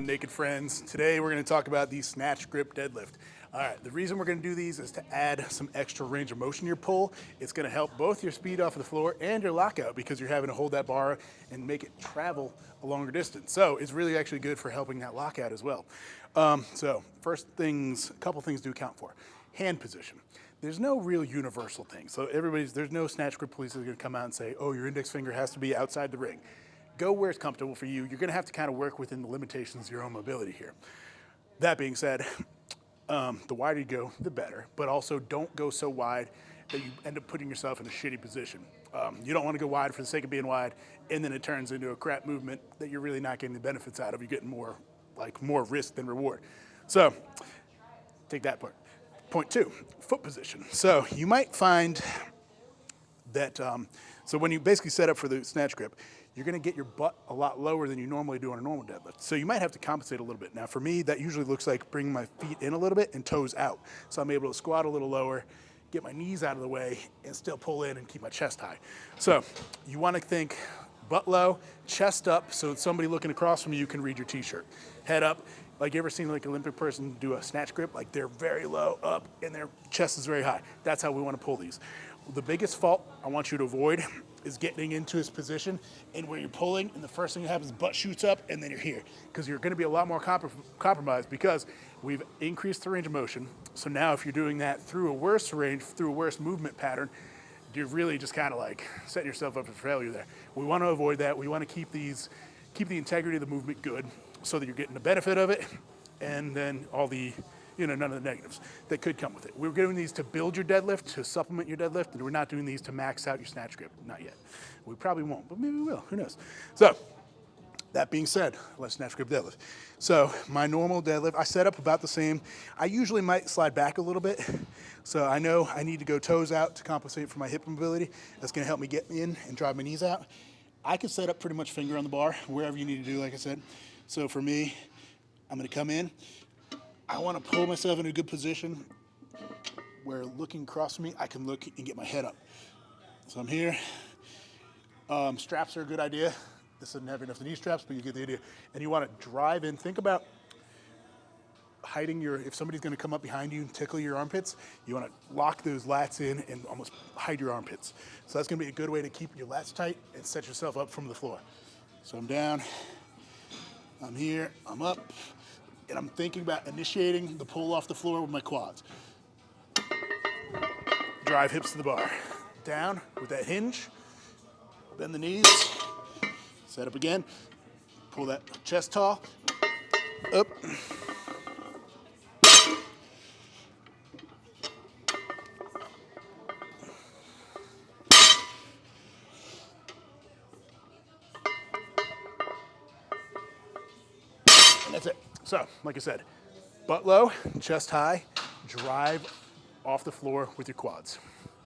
on, Naked Friends? Today we're going to talk about the snatch grip deadlift. All right, the reason we're going to do these is to add some extra range of motion to your pull. It's going to help both your speed off of the floor and your lockout because you're having to hold that bar and make it travel a longer distance. So it's really actually good for helping that lockout as well. So first things, a couple things to account for. Hand position. There's no real universal thing. So there's no snatch grip police that are going to come out and say, oh, your index finger has to be outside the ring. Go where it's comfortable for you. You're going to have to kind of work within the limitations of your own mobility here. That being said, the wider you go, the better, but also don't go so wide that you end up putting yourself in a shitty position. You don't want to go wide for the sake of being wide, and then it turns into a crap movement that you're really not getting the benefits out of. You're getting more risk than reward. So take that part. Point two, foot position. So you might find that, so when you basically set up for the snatch grip, you're going to get your butt a lot lower than you normally do on a normal deadlift. So you might have to compensate a little bit. Now for me, that usually looks like bringing my feet in a little bit and toes out. So I'm able to squat a little lower, get my knees out of the way, and still pull in and keep my chest high. So you want to think butt low, chest up, so somebody looking across from you can read your t-shirt. Head up. Like, you ever seen like an Olympic person do a snatch grip? Like, they're very low up and their chest is very high. That's how we want to pull these. The biggest fault I want you to avoid is getting into his position and where you're pulling, and the first thing that happens is butt shoots up and then you're here. Because you're going to be a lot more compromised because we've increased the range of motion. So now if you're doing that through a worse range, through a worse movement pattern, you're really just kind of like setting yourself up for failure there. We want to avoid that. We want to keep the integrity of the movement good so that you're getting the benefit of it, and then all the, none of the negatives that could come with it. We're doing these to build your deadlift, to supplement your deadlift, and we're not doing these to max out your snatch grip. Not yet. We probably won't, but maybe we will. Who knows? So that being said, let's snatch grip deadlift. So my normal deadlift, I set up about the same. I usually might slide back a little bit. So I know I need to go toes out to compensate for my hip mobility. That's going to help me get in and drive my knees out. I can set up pretty much finger on the bar, wherever you need to do, like I said. So for me, I'm going to come in. I want to pull myself in a good position where looking across from me, I can look and get my head up. So I'm here. Straps are a good idea. This doesn't have enough knee straps, but you get the idea. And you want to drive in. Think about hiding if somebody's going to come up behind you and tickle your armpits, you want to lock those lats in and almost hide your armpits. So that's going to be a good way to keep your lats tight and set yourself up from the floor. So I'm down, I'm here, I'm up, and I'm thinking about initiating the pull off the floor with my quads. Drive hips to the bar. Down with that hinge, bend the knees, set up again, pull that chest tall, up. And that's it. So, like I said, butt low, chest high, drive off the floor with your quads.